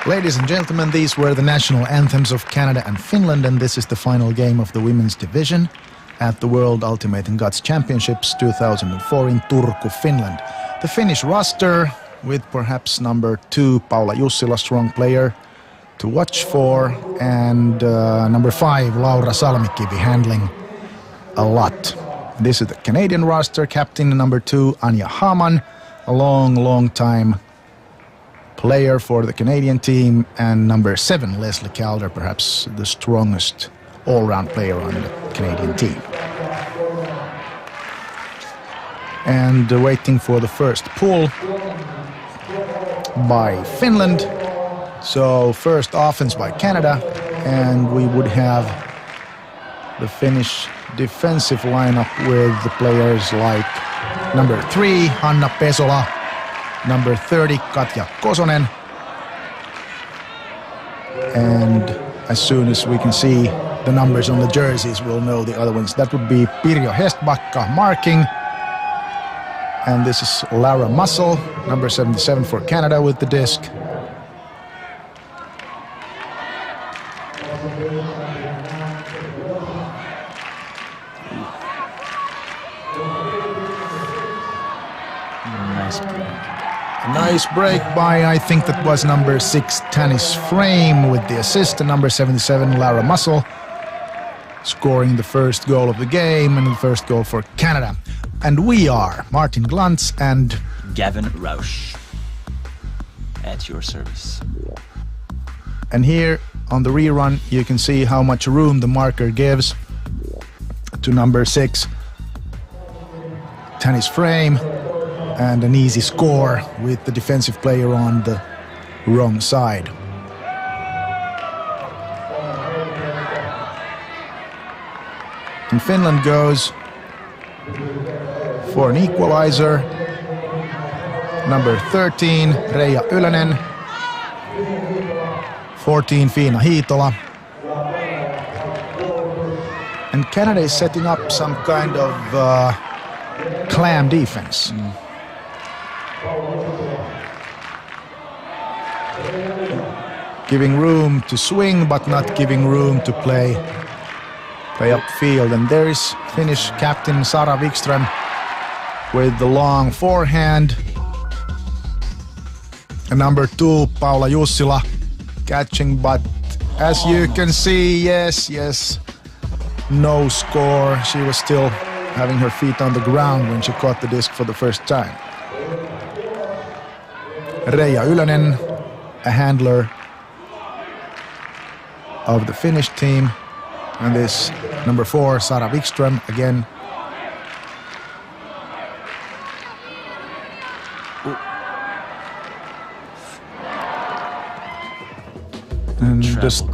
Ladies and gentlemen, these were the national anthems of Canada and Finland, and this is the final game of the women's division at the World Ultimate in Guts Championships 2004 in Turku, Finland. The Finnish roster, with perhaps number 2 Paula Jussila, strong player to watch for, and number 5 Laura Salmikivi handling a lot. This is the Canadian roster, captain number 2 Anja Hamann, a long time player for the Canadian team, and number 7 Leslie Calder, perhaps the strongest all-round player on the Canadian team. And waiting for the first pull by Finland. So first offense by Canada, and we would have the Finnish defensive lineup with the players like number 3 Hanna Pesola, number 30 Katja Kosonen, and as soon as we can see the numbers on the jerseys, we'll know the other ones. That would be Pirjo Hestbacka marking, and this is Lara Muscle, number 77 for Canada with the disc. Nice break by, I think that was number 6 Tanis Frame with the assist, and number 77 Lara Muscle scoring the first goal of the game and the first goal for Canada. And we are Martin Glantz and Gavin Rausch at your service. And here on the rerun you can see how much room the marker gives to number 6 Tanis Frame, and an easy score with the defensive player on the wrong side. And Finland goes for an equalizer. Number 13 Reija Ylönen, 14 Fiina Hiitola. And Canada is setting up some kind of clam defense. Giving room to swing, but not giving room to play upfield. And there is Finnish captain Sara Wikström with the long forehand. And number 2 Paula Jussila catching, but as you can see, yes, no score. She was still having her feet on the ground when she caught the disc for the first time. Reija Ylönen, a handler of the Finnish team, and this number 4 Sara Wikström again. And just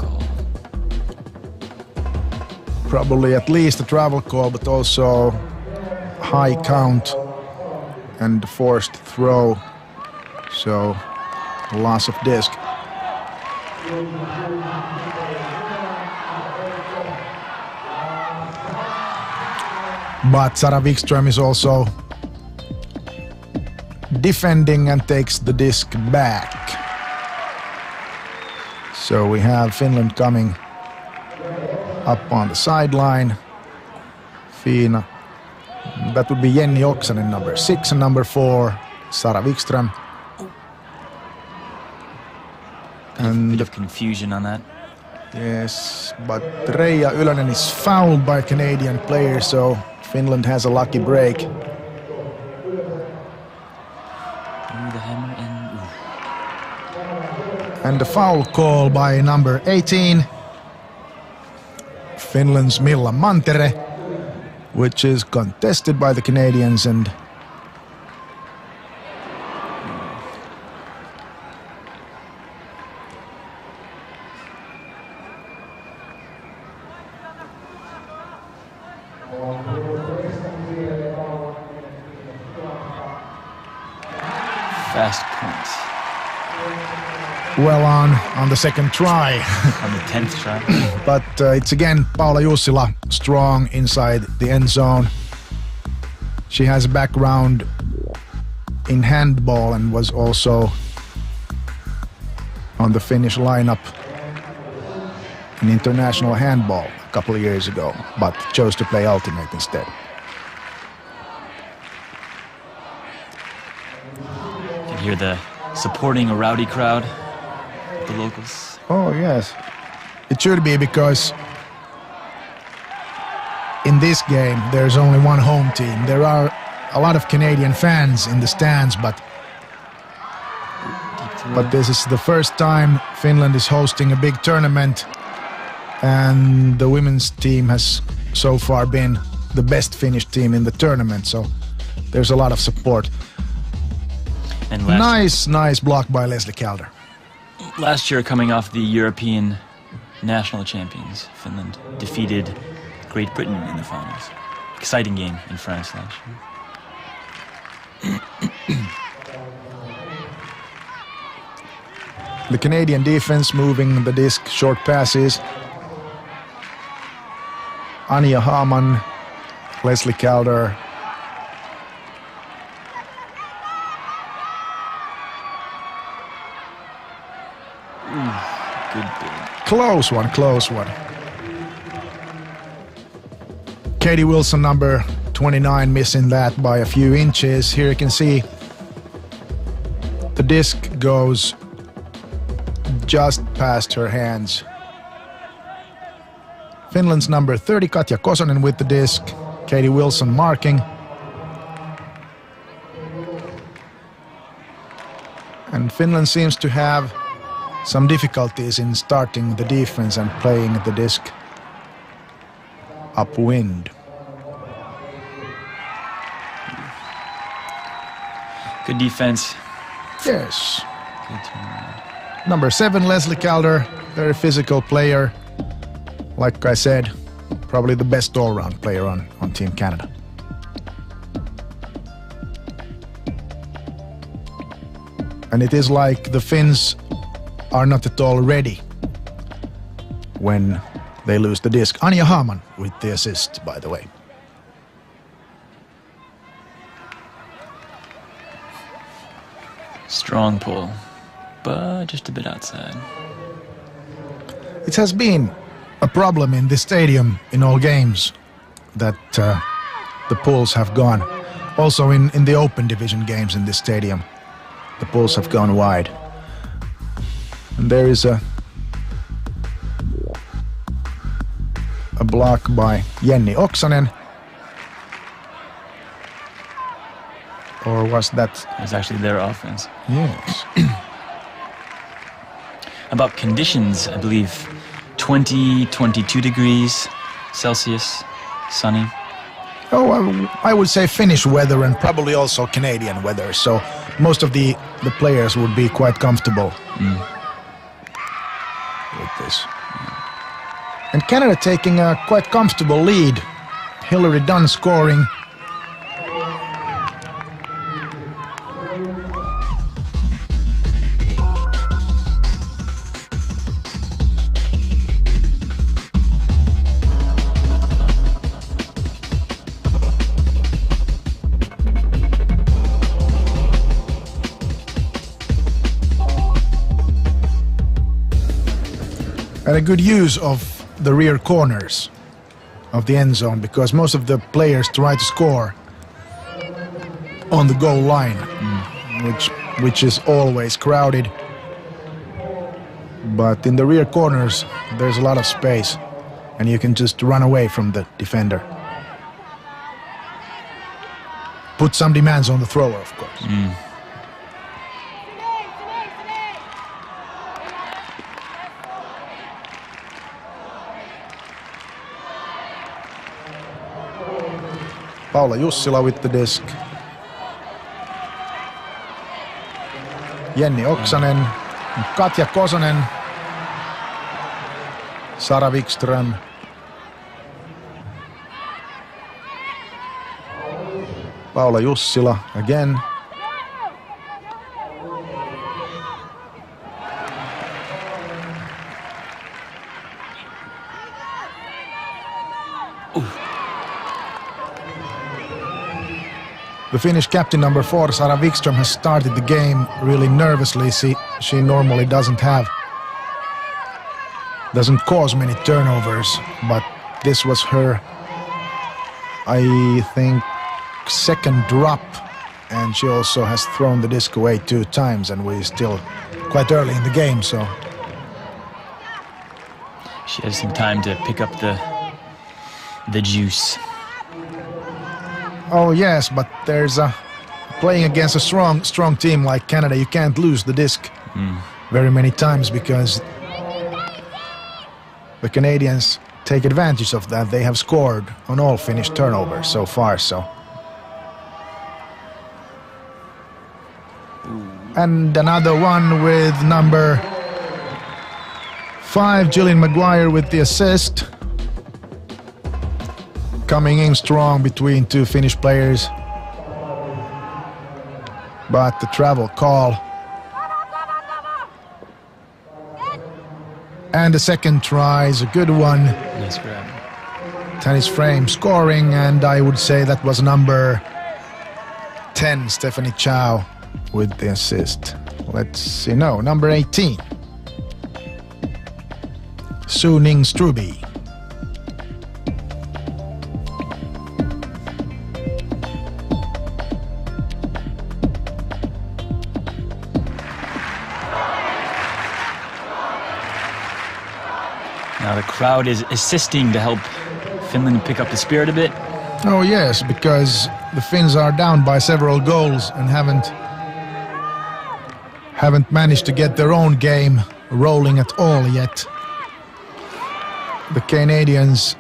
probably at least a travel call, but also high count and forced throw, so loss of disc. But Sara Wikström is also defending and takes the disc back. So we have Finland coming up on the sideline. Fiina. That would be Jenni Oksanen, number 6, and number 4 Sara Wikström. And a bit of confusion on that. Yes, but Reija Ylönen is fouled by Canadian player, so Finland has a lucky break. The hammer and a foul call by number 18, Finland's Milla Mantere, which is contested by the Canadians, and fast points. Well on the second try. On the 10th try. But it's again Paula Jussila, strong inside the end zone. She has a background in handball and was also on the Finnish lineup in international handball a couple of years ago, but chose to play Ultimate instead. You can hear the supporting a rowdy crowd, the locals. Oh yes, it should be, because in this game there's only one home team. There are a lot of Canadian fans in the stands, but this is the first time Finland is hosting a big tournament, and the women's team has so far been the best Finnish team in the tournament, so there's a lot of support. And nice block by Leslie Calder. Last year, coming off the European national champions, Finland defeated Great Britain in the finals. Exciting game in France last year. The Canadian defense moving the disc, short passes. Anja Haaman, Leslie Calder. Good bit. Close one. Katie Wilson, number 29, missing that by a few inches. Here you can see the disc goes just past her hands. Finland's number 30, Katja Kosonen, with the disc. Katie Wilson marking. And Finland seems to have some difficulties in starting the defense and playing the disc upwind. Good defense. Yes. Good turnaround. Number 7, Leslie Calder, very physical player. Like I said, probably the best all-round player on Team Canada. And it is like the Finns are not at all ready when they lose the disc. Anja Haaman with the assist, by the way. Strong pull, but just a bit outside. It has been a problem in this stadium in all games that the pulls have gone. Also in the open division games in this stadium, the pulls have gone wide. And there is a block by Jenni Oksanen. Or was that? It was actually their offense. Yes. About conditions, I believe 20, 22 degrees Celsius, sunny. Oh, I would say Finnish weather and probably also Canadian weather. So most of the players would be quite comfortable with this. And Canada taking a quite comfortable lead. Hillary Dunn scoring. And a good use of the rear corners of the end zone, because most of the players try to score on the goal line, which is always crowded. But in the rear corners, there's a lot of space, and you can just run away from the defender. Put some demands on the thrower, of course. Paula Jussila with the disc. Jenni Oksanen, Katja Kosonen, Sara Wikström. Paula Jussila again. The Finnish captain number 4, Sara Wikström, has started the game really nervously. She normally doesn't cause many turnovers, but this was her, I think, second drop, and she also has thrown the disc away 2 times, and we're still quite early in the game, so she has some time to pick up the juice. Oh yes, but there's playing against a strong team like Canada, you can't lose the disc very many times, because the Canadians take advantage of that. They have scored on all Finnish turnovers so far, so. And another one with number 5, Gillian Maguire with the assist. Coming in strong between 2 Finnish players. But the travel call. And the second try is a good one. Nice grab. Tennis frame scoring, and I would say that was number 10, Stephanie Chow, with the assist. Let's see, no, number 18. Su Ning Struby. Now the crowd is assisting to help Finland pick up the spirit a bit. Oh yes, because the Finns are down by several goals and haven't managed to get their own game rolling at all yet. The Canadians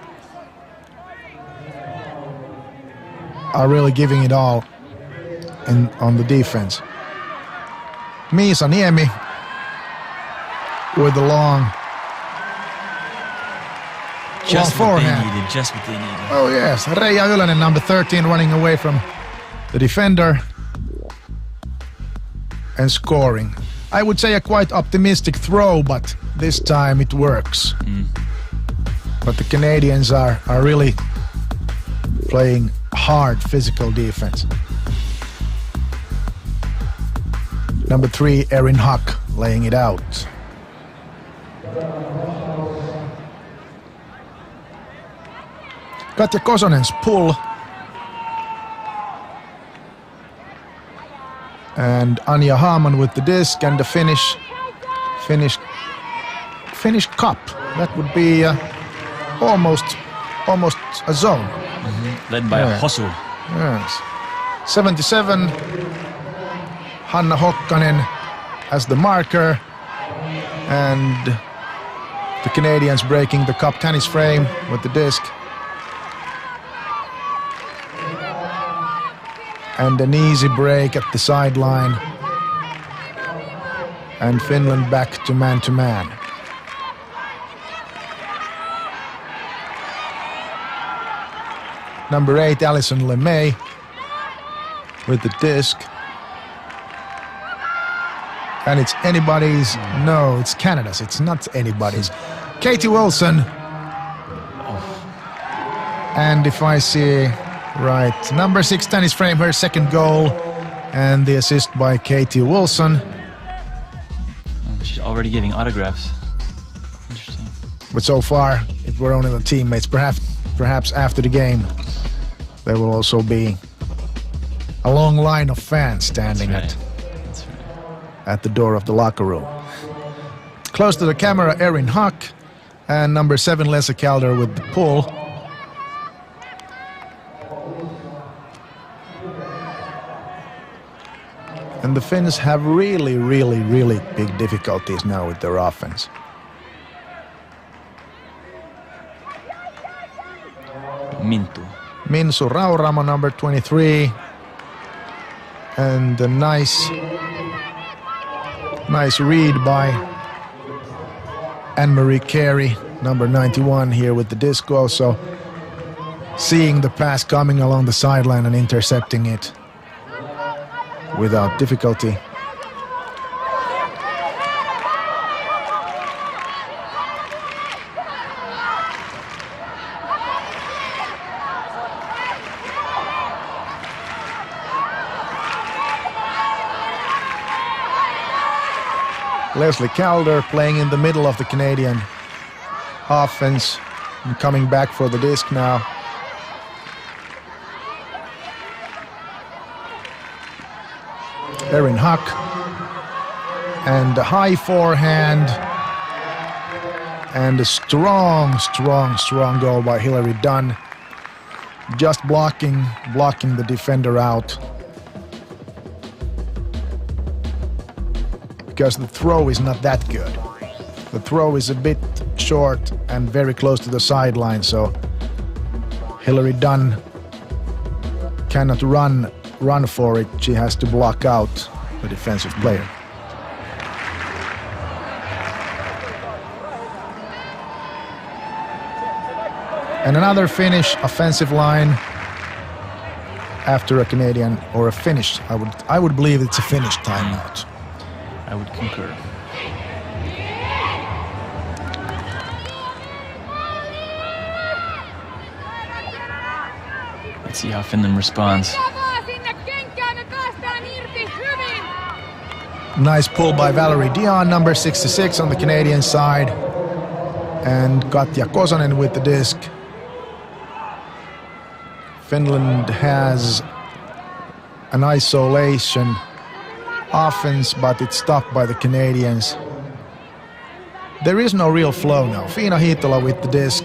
are really giving it all on the defense. Miisa Niemi with the long forehand. Just what they needed. Oh yes, Reija Ylönen, number 13, running away from the defender and scoring. I would say a quite optimistic throw, but this time it works. But the Canadians are really playing hard physical defense. Number 3, Erin Huck, laying it out. Katja Kosonen's pull. And Anja Haaman with the disc, and the Finnish cup. That would be almost a zone. Led by Hosu. Yes. 77. Hanna Hokkanen as the marker, and the Canadians breaking the cup tennis frame with the disc. And an easy break at the sideline. And Finland back to man-to-man. Number 8, Alison LeMay with the disc. And it's anybody's. No, it's Canada's. It's not anybody's. Katie Wilson. And if I see right, number 6 tennis frame, her second goal, and the assist by Katie Wilson. She's already giving autographs. Interesting. But so far, it were only the teammates. Perhaps after the game, there will also be a long line of fans standing at the door of the locker room. Close to the camera, Erin Huck, and number 7, Lessa Calder with the pull. And the Finns have really big difficulties now with their offense. Minsu Rauramo, number 23. And a nice read by Anne-Marie Carey, number 91, here with the disc, also seeing the pass coming along the sideline and intercepting it without difficulty. Leslie Calder playing in the middle of the Canadian offense and coming back for the disc now. Erin Huck, and a high forehand, and a strong goal by Hilary Dunn, just blocking the defender out, because the throw is not that good. The throw is a bit short and very close to the sideline, so Hilary Dunn cannot run for it. She has to block out the defensive player. And another Finnish offensive line after a Canadian, or a Finnish. I would believe it's a Finnish timeout. I would concur. Let's see how Finland responds. Nice pull by Valerie Dion, number 66 on the Canadian side. And Katja Kosonen with the disc. Finland has an isolation offense, but it's stopped by the Canadians. There is no real flow now. Fiina Hiitola with the disc.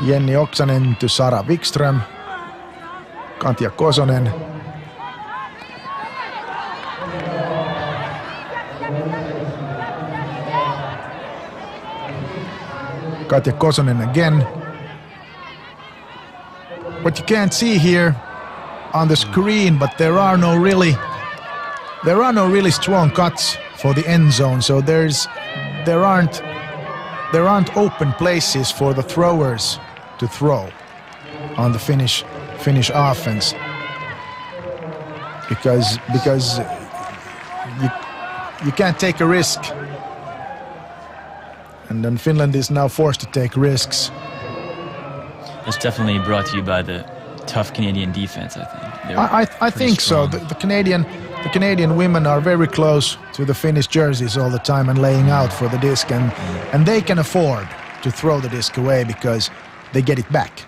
Jenni Oksanen to Sara Wikström. Katja Kosonen. Katja Kosonen again. What you can't see here on the screen, but there are no really strong cuts for the end zone. So there aren't open places for the throwers to throw on the Finnish offense, because you can't take a risk, and then Finland is now forced to take risks. It's definitely brought to you by the tough Canadian defense, I think. I think so. The Canadian women are very close to the Finnish jerseys all the time and laying out for the disc, and they can afford to throw the disc away because they get it back.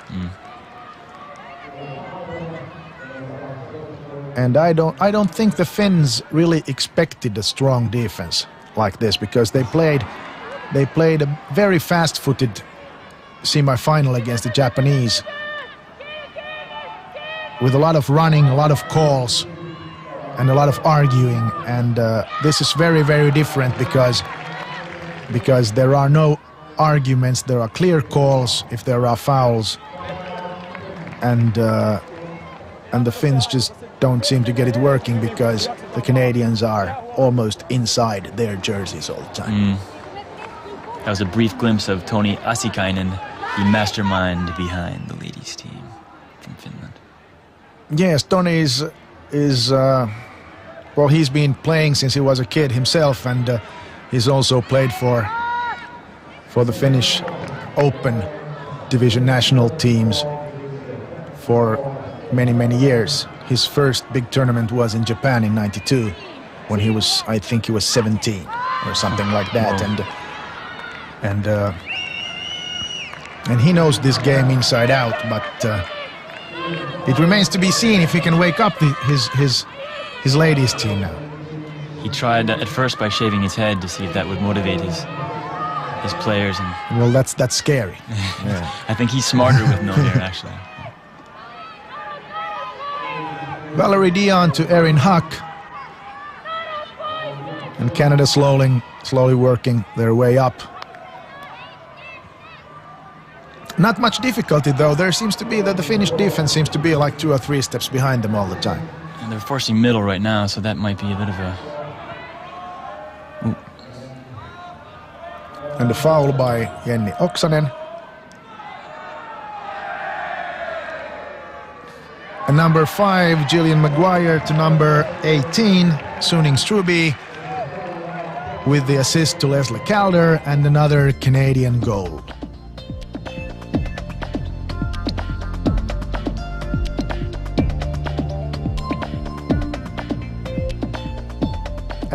And I don't think the Finns really expected a strong defense like this, because they played a very fast-footed semi-final against the Japanese with a lot of running, a lot of calls, and a lot of arguing. And this is very, very different because there are no arguments, there are clear calls if there are fouls, and the Finns just don't seem to get it working because the Canadians are almost inside their jerseys all the time. That was a brief glimpse of Toni Asikainen, the mastermind behind the ladies' team from Finland. Yes, Toni is well, he's been playing since he was a kid himself, and he's also played for the Finnish Open Division national teams for many, many years. His first big tournament was in Japan in '92, when I think he was 17 or something like that. Wow. And he knows this game inside out, but it remains to be seen if he can wake up his ladies team now. He tried at first by shaving his head to see if that would motivate his players. And well, that's scary. Yeah. I think he's smarter with no hair, actually. Valerie Dion to Erin Huck. And Canada slowly working their way up. Not much difficulty, though. There seems to be that the Finnish defense seems to be like 2 or 3 steps behind them all the time. And they're forcing middle right now, so that might be a bit of a... Ooh. And a foul by Jenni Oksanen. And number 5, Gillian Maguire, to number 18, Suning Struby, with the assist to Leslie Calder, and another Canadian goal.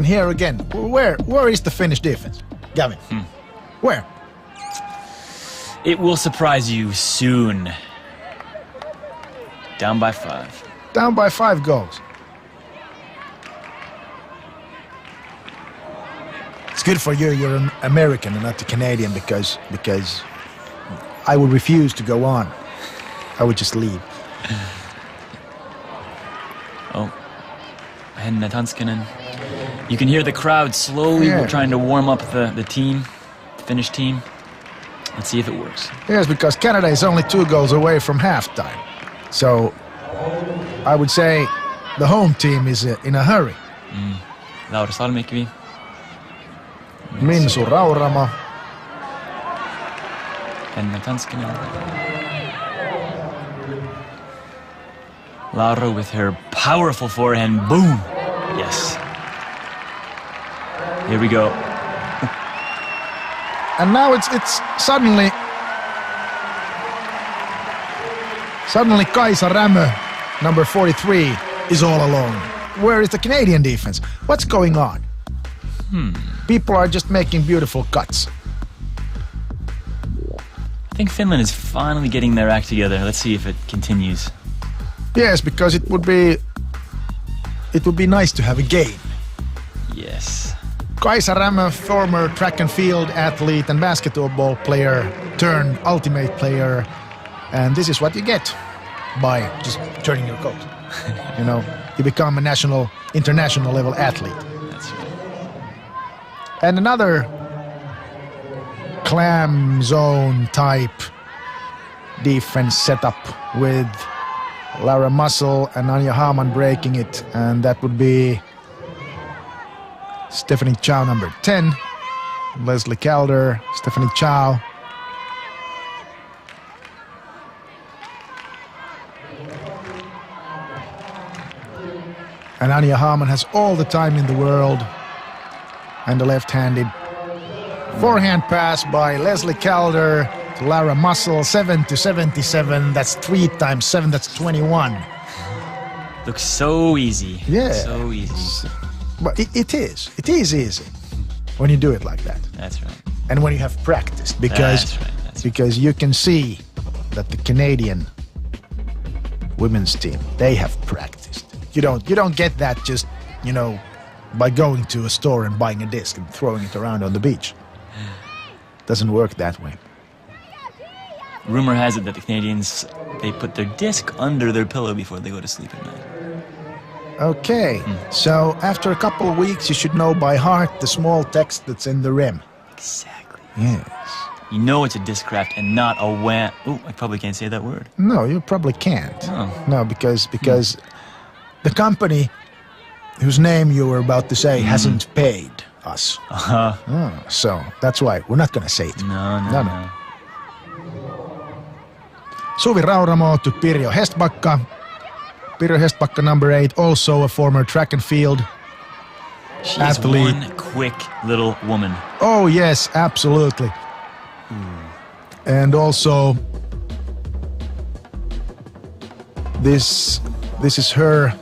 And here again, where is the Finnish defense? Gavin, where? It will surprise you soon. Down by 5. Down by 5 goals. It's good for you. You're an American and not a Canadian because I would refuse to go on. I would just leave. Oh, Henna Tanskanen. You can hear the crowd slowly trying to warm up the team, the Finnish team. Let's see if it works. Yes, because Canada is only 2 goals away from halftime. So I would say the home team is in a hurry. Laura Salmikvi. Minsu Rauramo. Henna Tanskanen. Laura with her powerful forehand. Boom! Yes. Here we go. And now it's suddenly Kaisa Rämö, number 43, is all alone. Where is the Canadian defense? What's going on? People are just making beautiful cuts. I think Finland is finally getting their act together. Let's see if it continues. Yes, because it would be nice to have a game. Yes. Kaisa Rämö, former track and field athlete and basketball player turned ultimate player, and this is what you get by just turning your coat. You know, you become a international level athlete. That's right. And another clam zone type defense setup with Laura Muscle and Anja Hamann breaking it, and that would be Stephanie Chow, number 10, Leslie Calder, Stephanie Chow. And Anja Hamann has all the time in the world. And the left-handed forehand pass by Leslie Calder to Laura Muscle, 7-77. That's 3 times 7, that's 21. Looks so easy. Yeah. So easy. But it is easy when you do it like that. That's right. And when you have practiced, because you can see that the Canadian women's team, they have practiced. You don't get that just, by going to a store and buying a disc and throwing it around on the beach. Doesn't work that way. Rumor has it that the Canadians, they put their disc under their pillow before they go to sleep at night. Okay, so after a couple of weeks, you should know by heart the small text that's in the rim. Exactly. Yes. You know it's a discraft and not a wham. Oh, I probably can't say that word. No, you probably can't. Oh. No, because the company whose name you were about to say hasn't paid us. So that's why we're not going to say it. No. Suvi Rauramo to Pirjo Hestbacka. Pirjo Hestbacka, number 8, also a former track and field She's athlete. One quick little woman. Oh yes, absolutely. And also this is her,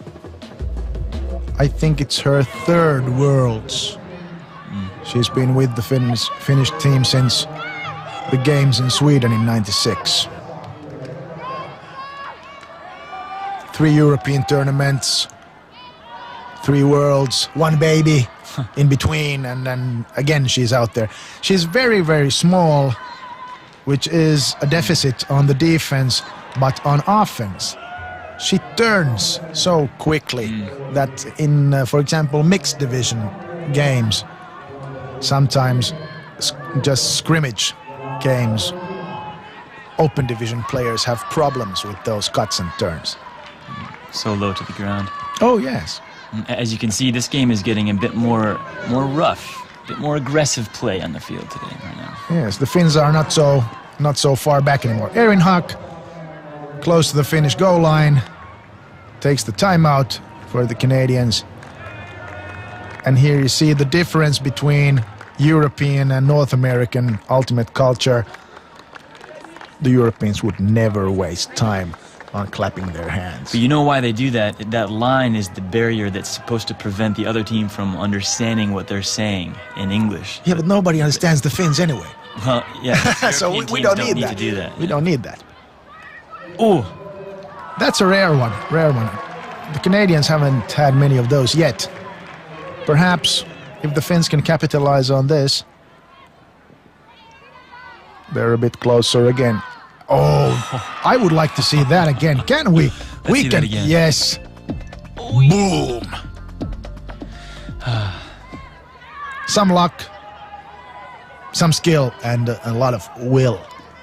I think it's her 3rd Worlds. She's been with the Finnish team since the games in Sweden in '96. 3 European tournaments, 3 Worlds, 1 baby in between, and then again she's out there. She's very, very small, which is a deficit on the defense, but on offense, she turns so quickly that in, for example, mixed division games, sometimes just scrimmage games, open division players have problems with those cuts and turns. So low to the ground. Oh, yes. As you can see, this game is getting a bit more rough, a bit more aggressive play on the field today right now. Yes, the Finns are not so far back anymore. Erin Hack, close to the Finnish goal line, takes the timeout for the Canadians. And here you see the difference between European and North American ultimate culture. The Europeans would never waste time on clapping their hands. But you know why they do that? That line is the barrier that's supposed to prevent the other team from understanding what they're saying in English. Yeah, but nobody understands the Finns anyway. Well, yeah. So European we teams don't need that. to do that. We don't need that. Oh, That's a rare one. The Canadians haven't had many of those yet. Perhaps if the Finns can capitalize on this, they're a bit closer again. Oh, I would like to see that again. Can we? Let's see that again. Yes. Boom. Some luck, some skill, and a lot of will.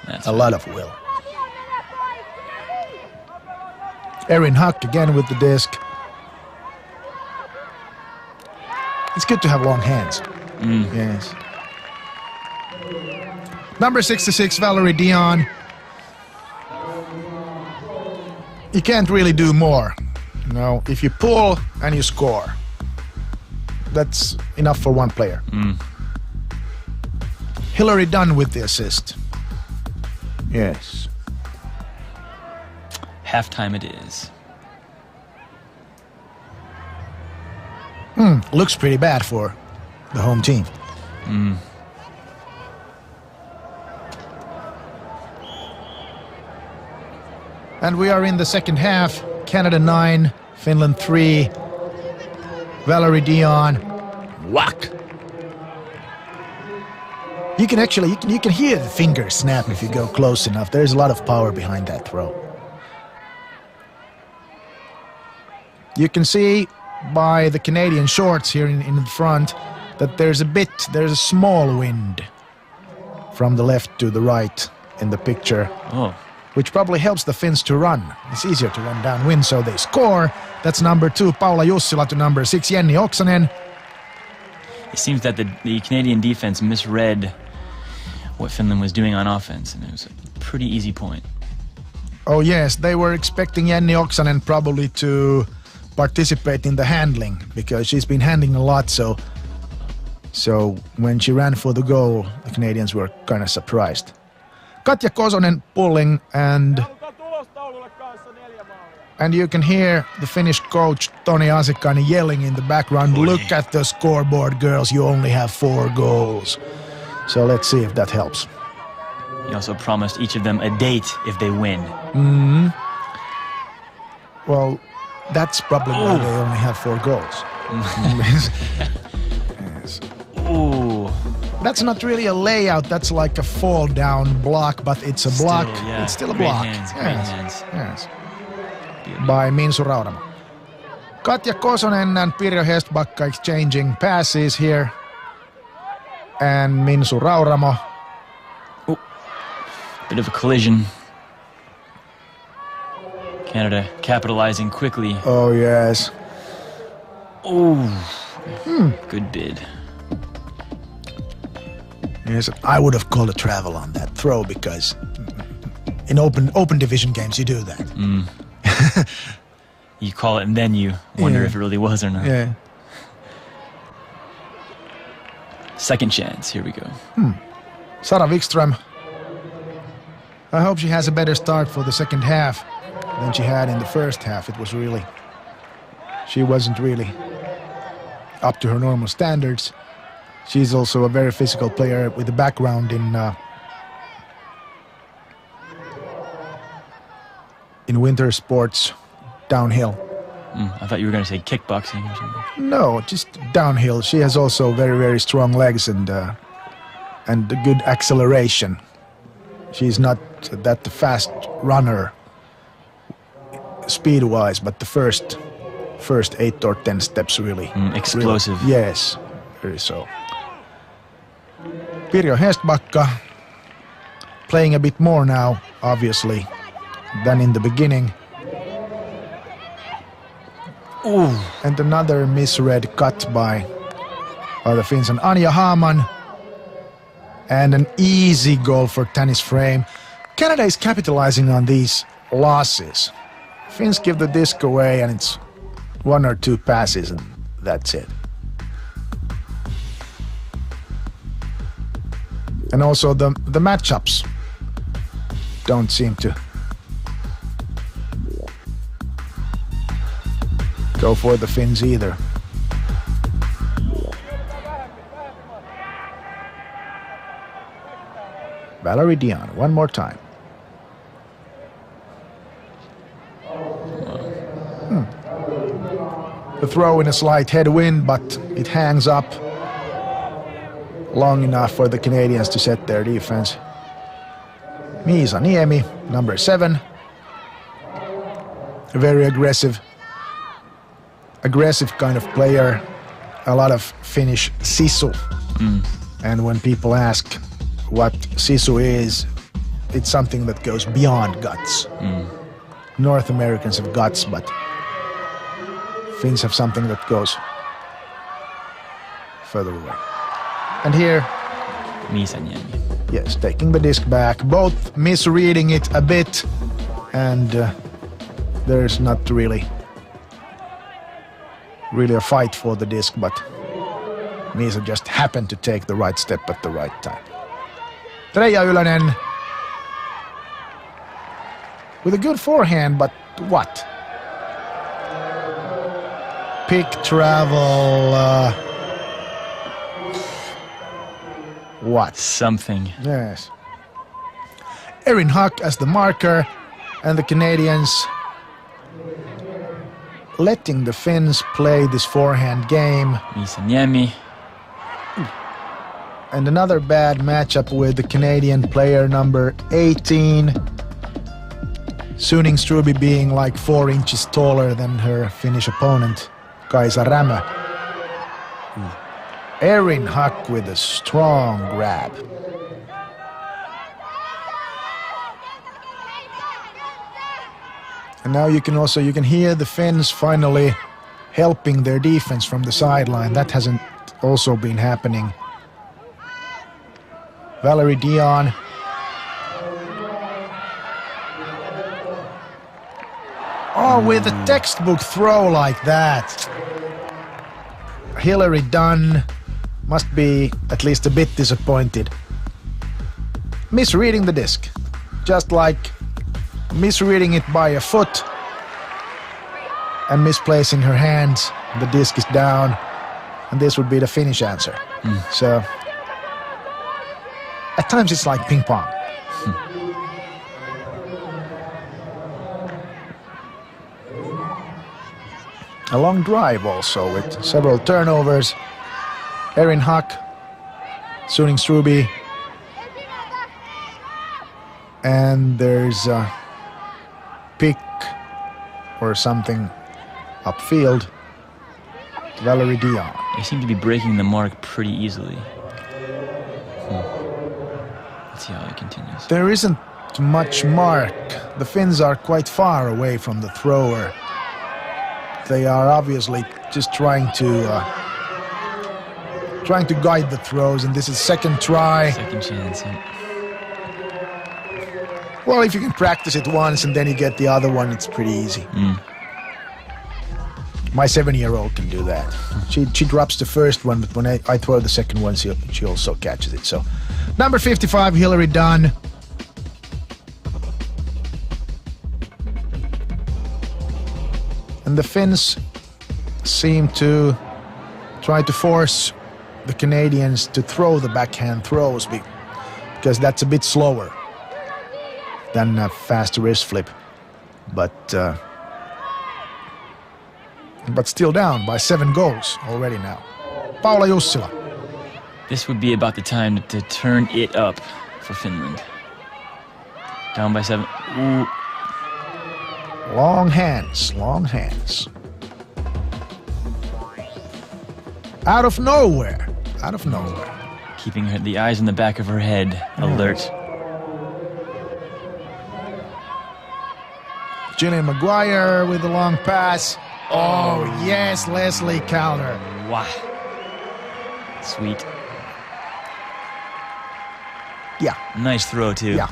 That's a lot of will. Erin Huck again with the disc. It's good to have long hands. Yes. Number 66, Valerie Dion. You can't really do more. No, if you pull and you score, that's enough for one player. Hillary Dunn with the assist. Yes. halftime it is. Looks pretty bad for the home team. And we are in the second half. Canada 9, Finland 3. Valerie Dion. Whack. You can actually, you can hear the fingers snap if you go close enough. There's a lot of power behind that throw. You can see by the Canadian shorts here in the front that there's a small wind from the left to the right in the picture. Oh. Which probably helps the Finns to run. It's easier to run downwind, so they score. That's number 2, Paula Jussila, to number 6, Jenni Oksanen. It seems that the Canadian defense misread what Finland was doing on offense, and it was a pretty easy point. Oh yes, they were expecting Jenni Oksanen probably to participate in the handling, because she's been handling a lot, so when she ran for the goal, the Canadians were kind of surprised. Katja Kosonen pulling, and you can hear the Finnish coach Toni Asikainen yelling in the background, "Look at the scoreboard, girls, you only have 4 goals." So let's see if that helps. He also promised each of them a date if they win. Well, that's probably why they only have 4 goals. Yes. Ooh. That's not really a layout, that's like a fall down block, but it's a block. Yeah. It's still a Great block. hands, Yes. great hands. Yes. By Minsu Rauramo. Katja Kosonen and Pirjo Hestbacka exchanging passes here. And Minsu Rauramo. Bit of a collision. Canada capitalizing quickly. Oh, yes. Ooh. Good bid. Yes, I would have called a travel on that throw, because in open division games you do that. You call it and then you wonder if it really was or not. Yeah. Second chance, here we go. Sara Wikström. I hope she has a better start for the second half than she had in the first half. She wasn't really up to her normal standards. She's also a very physical player with a background in winter sports, downhill. I thought you were going to say kickboxing or something. No, just downhill. She has also very, very strong legs and a good acceleration. She's not that fast runner speed-wise, but the first 8 or 10 steps really explosive. Really, yes, very so. Pirjo Hestbacka playing a bit more now, obviously, than in the beginning. Ooh. And another misread cut by the Finns. And Anja Hamann. And an easy goal for Tanis Frame. Canada is capitalizing on these losses. Finns give the disc away and it's 1 or 2 passes and that's it. And also the matchups don't seem to go for the Finns either. Valerie Dion, one more time. The throw in a slight headwind, but it hangs up long enough for the Canadians to set their defense. Miisa Niemi, number 7. A very aggressive kind of player. A lot of Finnish sisu. And when people ask what sisu is, it's something that goes beyond guts. North Americans have guts, but Finns have something that goes further away. And here, Miisa Niemi. Yes, taking the disc back, both misreading it a bit, and there's not really a fight for the disc, but Miisa just happened to take the right step at the right time. Treija Ylönen with a good forehand, but what? Pick travel, what? Something. Yes. Erin Huck as the marker, and the Canadians letting the Finns play this forehand game. Miisa Niemi. And another bad matchup with the Canadian player number 18. Suning Struby being like 4 inches taller than her Finnish opponent, Kaisa Rämö. Erin Huck with a strong grab. And now you can hear the Finns finally helping their defense from the sideline. That hasn't also been happening. Valerie Dion. Oh, with a textbook throw like that. Hillary Dunn must be at least a bit disappointed. Misreading the disc. Just like misreading it by a foot and misplacing her hands. The disc is down, and this would be the Finnish answer. So at times it's like ping pong. A long drive also with several turnovers. Erin Huck, Suning Struby, and there's a pick or something upfield. Valerie Dion. They seem to be breaking the mark pretty easily. Let's see how it continues. There isn't much mark. The Finns are quite far away from the thrower. They are obviously just trying to guide the throws, and this is second try. Second chance. Yeah. Well, if you can practice it once and then you get the other one, it's pretty easy. My 7-year-old can do that. She drops the first one, but when I throw the second one, she also catches it. So, number 55, Hillary Dunn. And the Finns seem to try to force the Canadians to throw the backhand throws because that's a bit slower than a fast wrist flip. But still down by 7 goals already now. Paula Jussila. This would be about the time to turn it up for Finland. Down by 7. Ooh. Long hands, long hands. Out of nowhere. Keeping the eyes in the back of her head alert. Gillian Maguire with the long pass. Oh, yes, Leslie Calder. Wow. Sweet. Yeah. Nice throw, too. Yeah.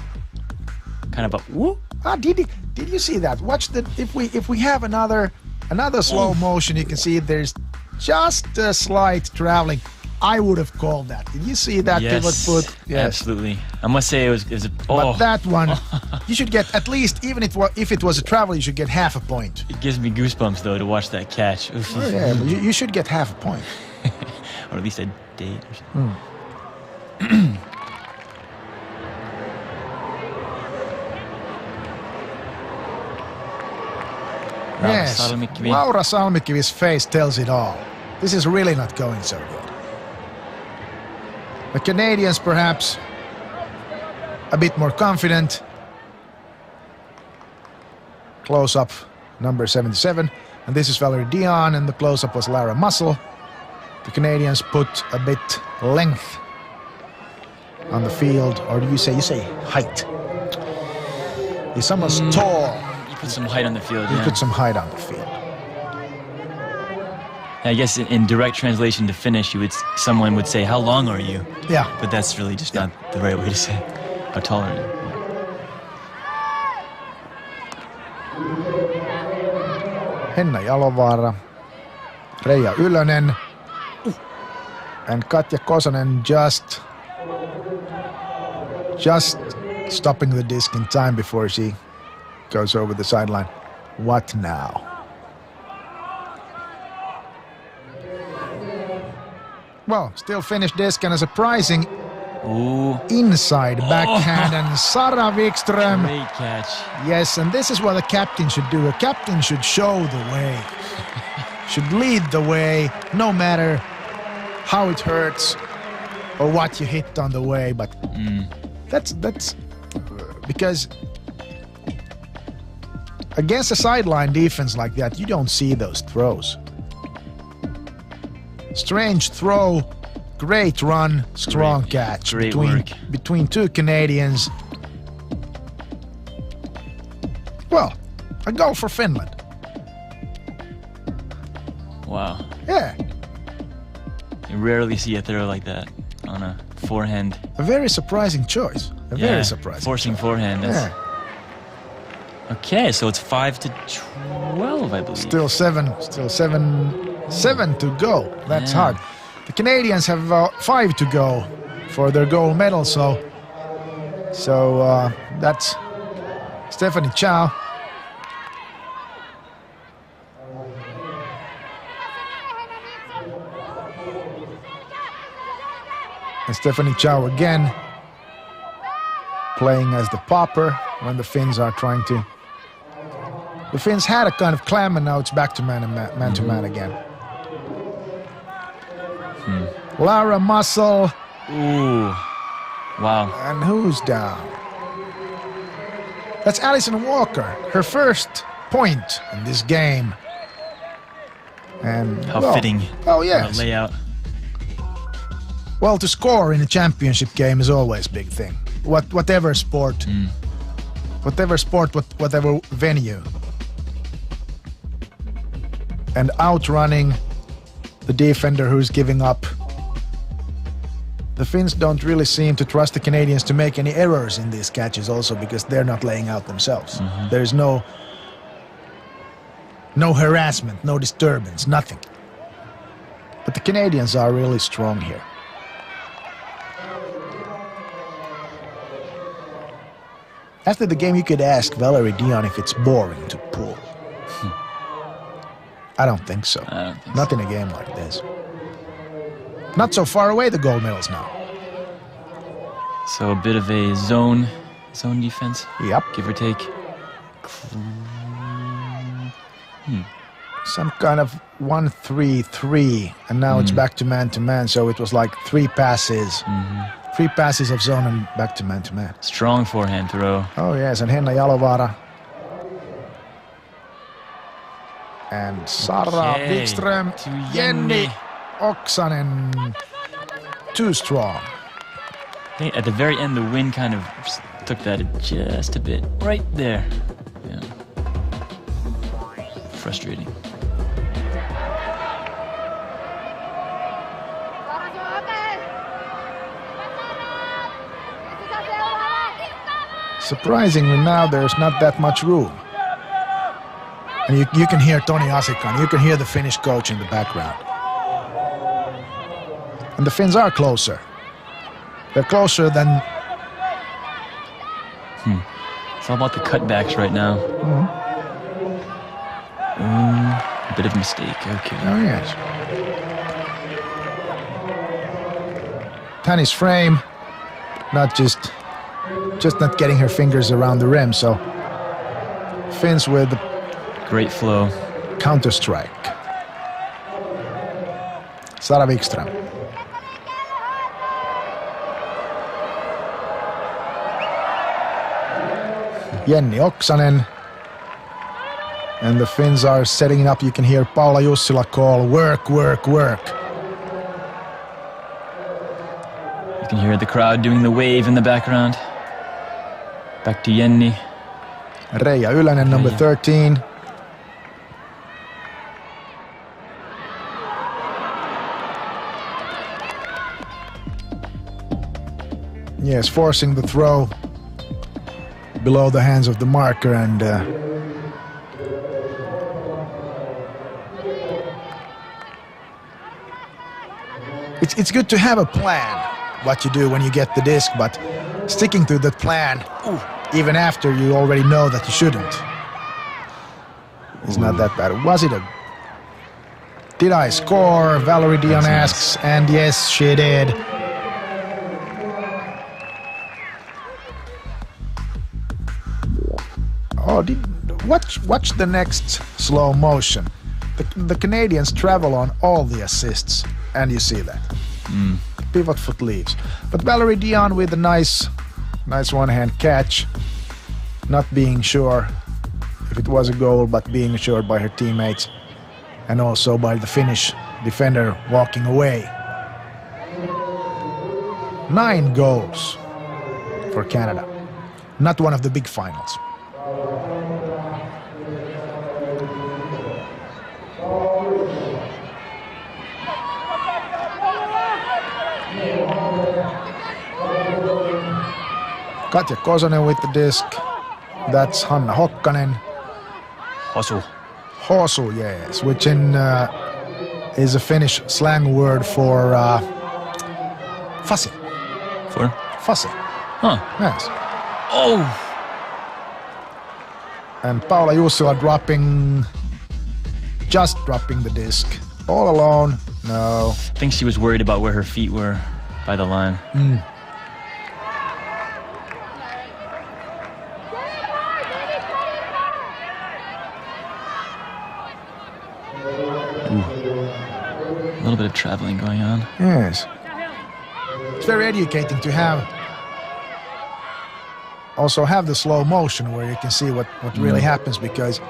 Kind of a whoop. Did you see that? Watch the if we have another slow motion, you can see there's just a slight traveling. I would have called that. Did you see that pivot foot? Yes, absolutely. I must say it was But that one, you should get at least, even if it was a travel, you should get half a point. It gives me goosebumps though to watch that catch. Oh, yeah, but you should get half a point. Or at least a date or something. Yes, Laura Salmikivi's face tells it all. This is really not going so good. The Canadians perhaps a bit more confident. Close-up, number 77. And this is Valerie Dion, and the close-up was Lara Muscle. The Canadians put a bit length on the field, or do you say height? If someone's tall, you put some height on the field. You put some height on the field. I guess in direct translation to Finnish, someone would say, "How long are you?" Yeah. But that's really just not the right way to say it. How tall are you? Henna Jalovaara, Reija Ylönen, and Katja Kosonen just stopping the disc in time before she goes over the sideline. What now? Well, still Finnish disc and a surprising inside backhand and Sara Wikström. Great catch. Yes, and this is what a captain should do. A captain should show the way. Should lead the way, no matter how it hurts or what you hit on the way. But that's because against a sideline defense like that, you don't see those throws. Strange throw, great run, strong catch between two Canadians. Well, a goal for Finland. Wow. Yeah. You rarely see a throw like that on a forehand. A very surprising choice. Very surprising. Forcing choice. Forehand. Yeah. Okay, so it's 5-12, I believe. Still seven to go. That's hard. The Canadians have 5 to go for their gold medal, so that's Stephanie Chow. And Stephanie Chow again playing as the popper when the Finns are trying to. The Finns had a kind of clam, and now it's back to man to man again. Lara Muscle. Ooh. Wow. And who's down? That's Alison Walker. Her first point in this game. And how fitting. Oh, yes. Layout. Well, to score in a championship game is always a big thing. Whatever sport. Whatever sport, whatever venue. And outrunning the defender who's giving up. The Finns don't really seem to trust the Canadians to make any errors in these catches also because they're not laying out themselves. There's no harassment, no disturbance, nothing. But the Canadians are really strong here. After the game, you could ask Valerie Dion if it's boring to pull. I don't think so. I don't think Not in a game like this. Not so far away, the gold medals now. So a bit of a zone defense. Yep. Give or take. Some kind of 1-3-3, and now it's back to man, so it was like 3 passes. 3 passes of zone and back to man. Strong forehand throw. Oh yes, and Henna Jalovaara. And Sara Wikström, Jenny Oksanen. Too strong. I think at the very end, the wind kind of took that just a bit. Right there. Yeah. Frustrating. Surprisingly now, there's not that much room. And you can hear Toni Asikan, you can hear the Finnish coach in the background. And the Finns are closer. They're closer than... It's all about the cutbacks right now. A bit of a mistake. Okay. Oh, yes. Tanny's frame, not just not getting her fingers around the rim, so Finns with Great flow. counter-strike. Sara Wikström. Jenni Oksanen. And the Finns are setting it up. You can hear Paula Jussila call, work, work, work. You can hear the crowd doing the wave in the background. Back to Jenni. Reija Ylänen, number 13. Yes, forcing the throw below the hands of the marker, and it's good to have a plan what you do when you get the disc, but sticking to that plan even after you already know that you shouldn't is not that bad. Was it a... Did I score? Valerie Dion asks, and yes, she did. Oh, watch the next slow motion. The Canadians travel on all the assists, and you see that. Pivot foot leaves. But Valerie Dion with a nice one-hand catch, not being sure if it was a goal, but being assured by her teammates, and also by the Finnish defender walking away. 9 goals for Canada. Not one of the big finals. Katja Kosonen with the disc. That's Hanna Hokkanen. Hosu. Hosu, yes, which is a Finnish slang word for fussy. For? Fussy. Huh. Yes. Oh! And Paula Jussila just dropping the disc. All alone. No. I think she was worried about where her feet were by the line. A little bit of traveling going on. Yes. It's very educating to also have the slow motion where you can see what really happens, because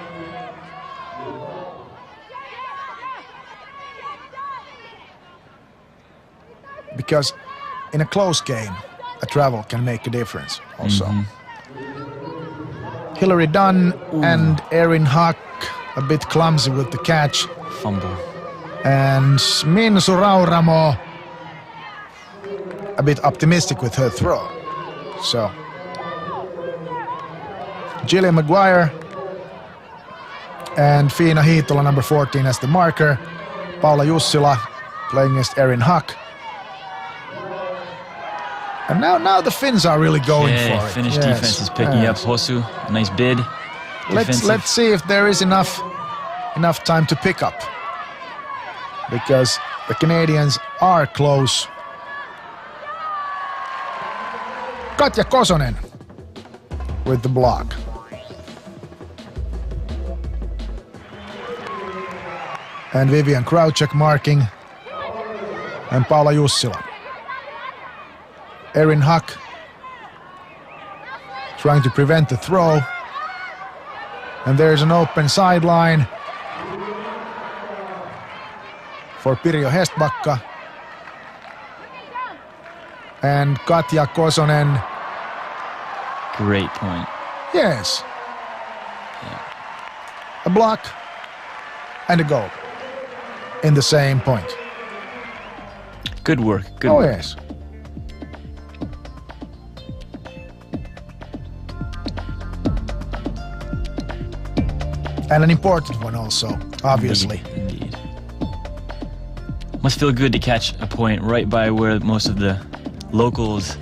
in a close game, a travel can make a difference also. Hillary Dunn and Erin Huck a bit clumsy with the catch. Fumble. And Minsu Rauramo a bit optimistic with her throw. So Gillian Maguire and Fiina Hiitola, number 14, as the marker. Paula Jussila playing against Erin Huck. And now the Finns are really going for it. Finnish defense is picking up. Hosu, nice bid. Let's see if there is enough time to pick up, because the Canadians are close. Katja Kosonen with the block. And Vivian Krauchek marking. And Paula Jussila. Erin Huck trying to prevent the throw. And there's an open sideline for Pirjo Hestbacka. And Katja Kosonen. Great point. Yes. A block and a goal in the same point. Good work. Good work. Yes. And an important one also, obviously. Indeed. Must feel good to catch a point right by where most of the locals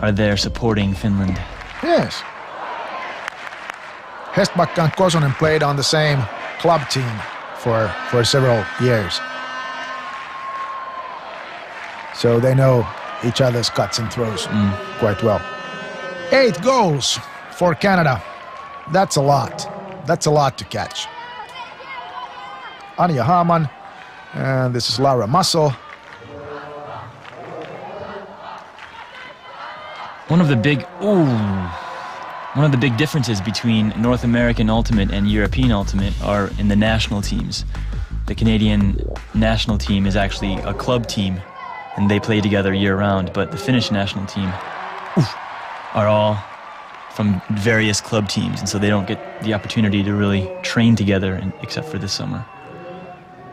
are there supporting Finland. Yes. Hestbacka and Kosonen played on the same club team for several years. So they know each other's cuts and throws quite well. 8 goals for Canada. That's a lot. That's a lot to catch. Anja Hamann, and this is Laura Muscle. One of the big differences between North American Ultimate and European Ultimate are in the national teams. The Canadian national team is actually a club team, and they play together year-round, but the Finnish national team are all from various club teams, and so they don't get the opportunity to really train together except for this summer.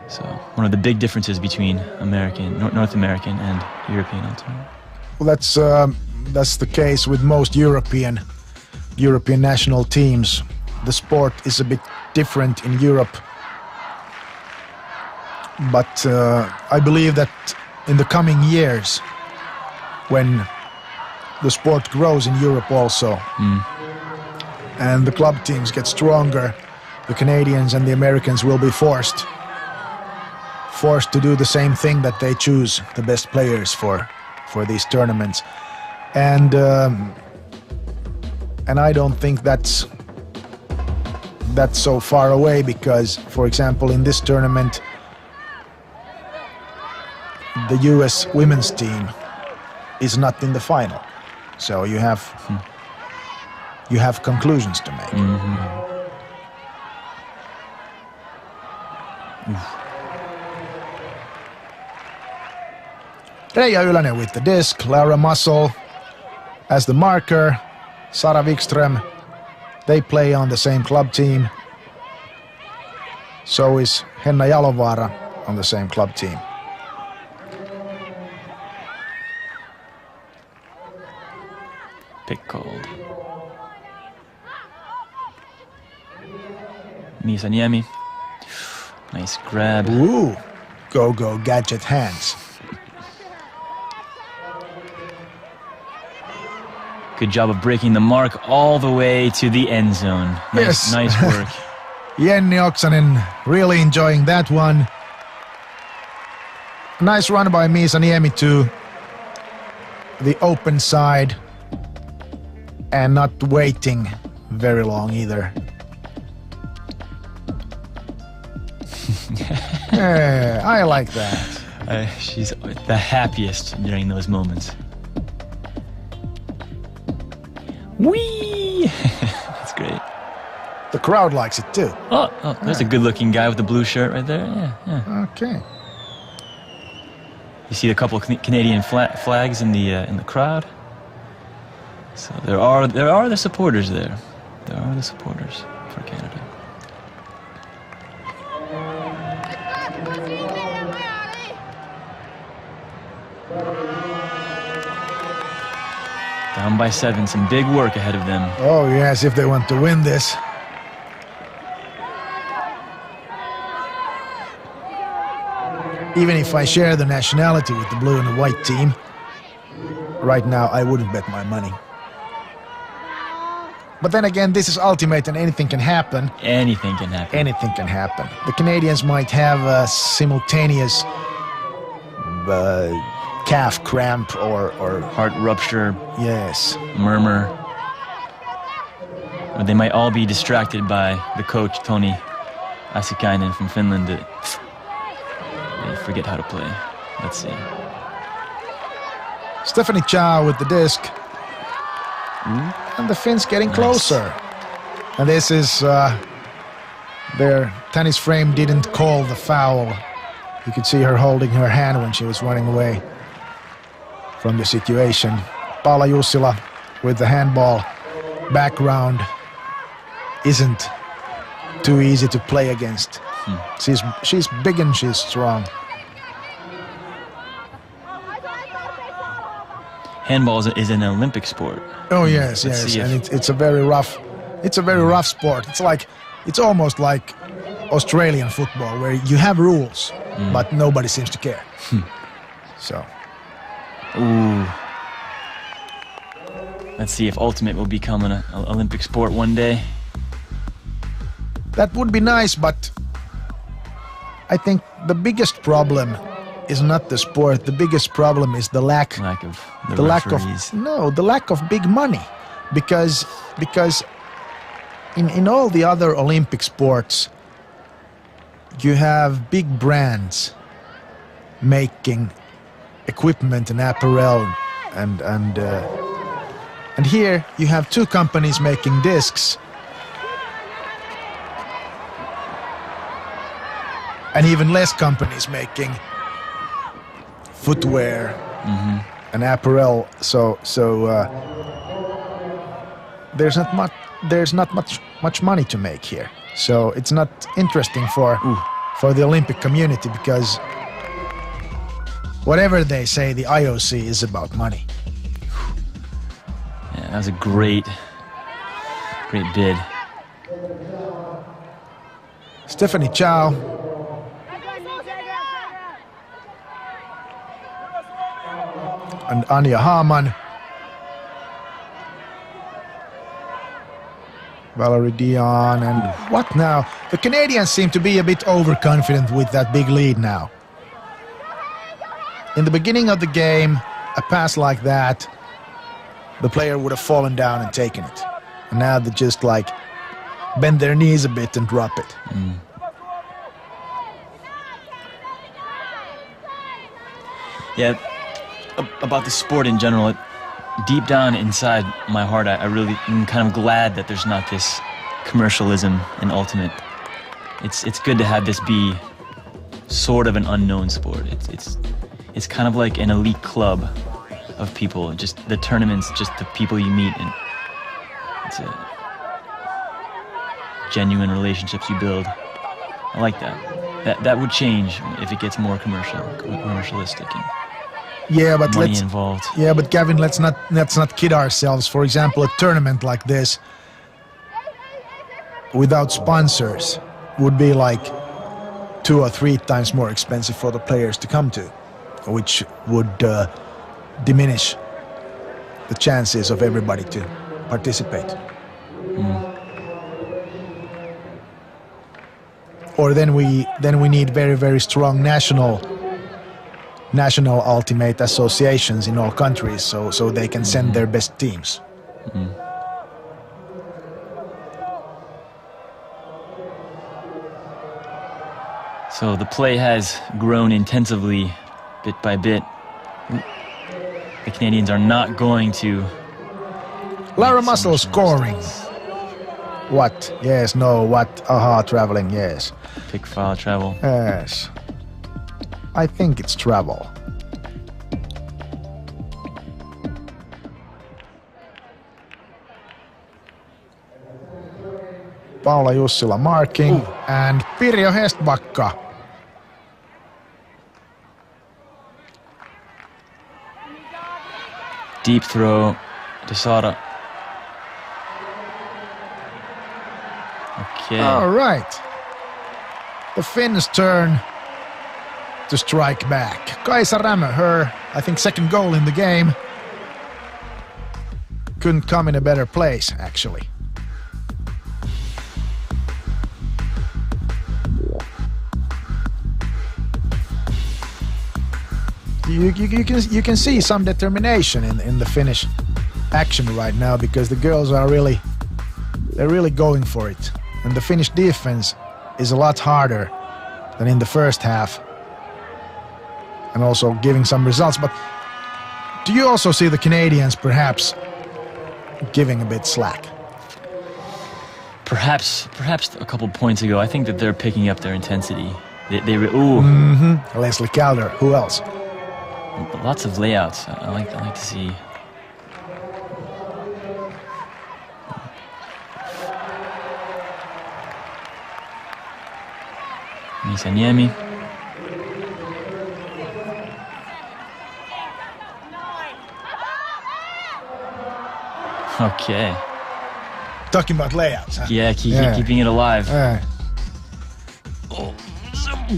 So one of the big differences between North American and European Ultimate. Well, that's the case with most European national teams. The sport is a bit different in Europe, but I believe that in the coming years, when the sport grows in Europe also, and the club teams get stronger, the Canadians and the Americans will be forced to do the same thing, that they choose the best players for these tournaments. And I don't think that's so far away, because, for example, in this tournament, the US women's team is not in the final. So you have conclusions to make. Reija Ylänen with the disc, Laura Muscle as the marker, Sara Wikström, they play on the same club team. So is Henna Jalovaara on the same club team. Pick called. Misa Niemi. Nice grab. Ooh, go gadget hands. Good job of breaking the mark all the way to the end zone. Yes. Nice work. Jenni Oksanen really enjoying that one. Nice run by Misa Niemi to the open side, and not waiting very long either. Yeah, I like that. She's the happiest during those moments. Whee! That's great. The crowd likes it too. Oh, there's a good-looking guy with the blue shirt right there. Yeah. Okay. You see a couple of Canadian flags in the crowd. So there are the supporters there. There are the supporters for Canada. Down by 7, some big work ahead of them. Oh yes, if they want to win this. Even if I share the nationality with the blue and the white team, right now I wouldn't bet my money. But then again, this is ultimate and anything can happen. Anything can happen. Anything can happen. The Canadians might have a simultaneous calf cramp or heart rupture. Yes. Murmur. Or they might all be distracted by the coach, Toni Asikainen from Finland. They forget how to play. Let's see. Stephanie Chow with the disc. And the Finns getting closer. And this is their tennis frame didn't call the foul. You could see her holding her hand when she was running away from the situation. Paula Jussila with the handball background isn't too easy to play against. She's big and she's strong. Handball is an Olympic sport. Oh yes, yes, and it's a very rough sport. It's almost like Australian football, where you have rules, but nobody seems to care. So. Ooh. Let's see if ultimate will become an Olympic sport one day. That would be nice, but I think the biggest problem is not the sport. The biggest problem is the lack of the lack of big money, because in all the other Olympic sports you have big brands making equipment and apparel, and here you have two companies making discs. And even less companies making footwear and apparel. So there's not much money to make here. So it's not interesting for the Olympic community, because whatever they say, the IOC is about money. Yeah, that was a great bid. Stephanie Chow. And Anja Hamann. Valerie Dion, and what now? The Canadians seem to be a bit overconfident with that big lead now. In the beginning of the game, a pass like that, the player would have fallen down and taken it. And now they just like bend their knees a bit and drop it. Yeah, about the sport in general, deep down inside my heart, I really am kind of glad that there's not this commercialism in ultimate. It's good to have this be sort of an unknown sport. It's kind of like an elite club of people. Just the tournaments, just the people you meet, and it's a genuine relationships you build. I like that. That would change if it gets more commercialistic. And yeah, but money involved. Yeah, but Gavin, let's not kid ourselves. For example, a tournament like this without sponsors would be like 2 or 3 times more expensive for the players to come to, which would diminish the chances of everybody to participate. Or then we need very, very strong national ultimate associations in all countries, so they can send their best teams. So the play has grown intensively, bit by bit. The Canadians are not going to... Lara Muscle scoring. What? Yes, no, what? Aha, traveling, yes. Pick file travel. Yes. I think it's travel. Paula Jussila marking. And Pirjo Hestbacka. Deep throw to Sara. Okay. All right. The Finns' turn to strike back. Kaisa Rämö, her, I think, second goal in the game. Couldn't come in a better place, actually. You can see some determination in the Finnish action right now, because the girls are really going for it, and the Finnish defense is a lot harder than in the first half, and also giving some results. But do you also see the Canadians perhaps giving a bit slack? Perhaps a couple points ago, I think that they're picking up their intensity. Leslie Calder. Who else? Lots of layouts. I like to see. Nisaniemi. Okay. Talking about layouts, huh? Yeah, keeping it alive.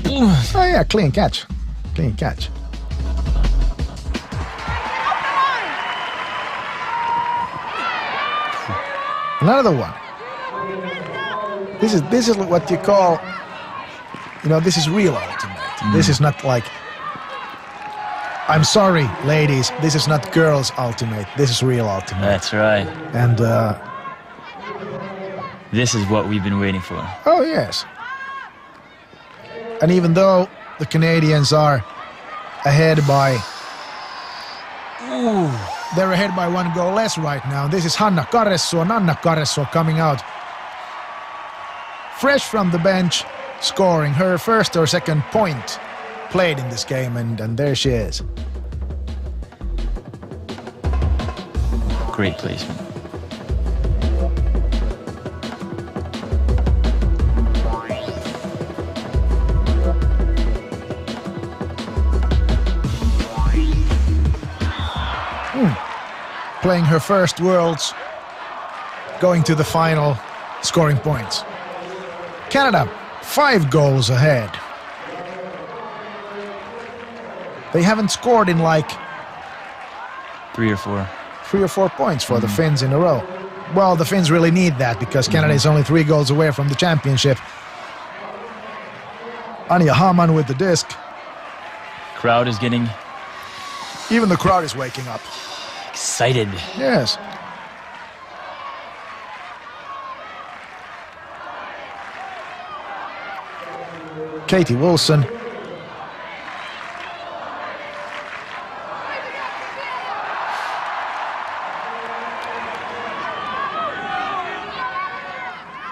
Oh yeah, clean catch. Clean catch. Another one. This is what you call, this is real ultimate. This is not like, I'm sorry, ladies, this is not girls ultimate. This is real ultimate. That's right. And this is what we've been waiting for. Oh yes. And even though the Canadians are ahead by, they're ahead by 1 goal less right now. This is Nanna Karesuo coming out fresh from the bench, scoring her first or second point played in this game, and there she is. Great placement. Playing her first Worlds, going to the final, scoring points. Canada, 5 goals ahead. They haven't scored in like 3 or 4. 3 or 4 points for the Finns in a row. Well, the Finns really need that because Canada is only 3 goals away from the championship. Anja Hamann with the disc. Crowd is getting... Even the crowd is waking up. Excited. Yes. Katie Wilson.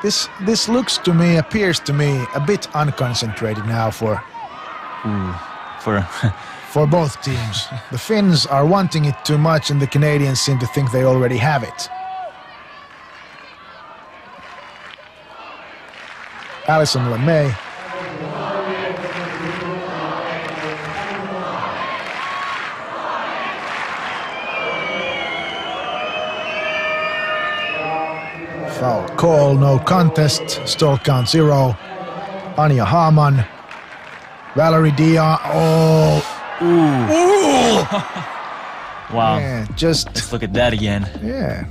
This looks to me, appears to me, a bit unconcentrated now for both teams. The Finns are wanting it too much and the Canadians seem to think they already have it. Alison LeMay. Foul call, no contest, stall count 0. Anja Hamann. Valerie Dion. Oh. Ooh. Wow. Yeah, let's look at that again. Yeah.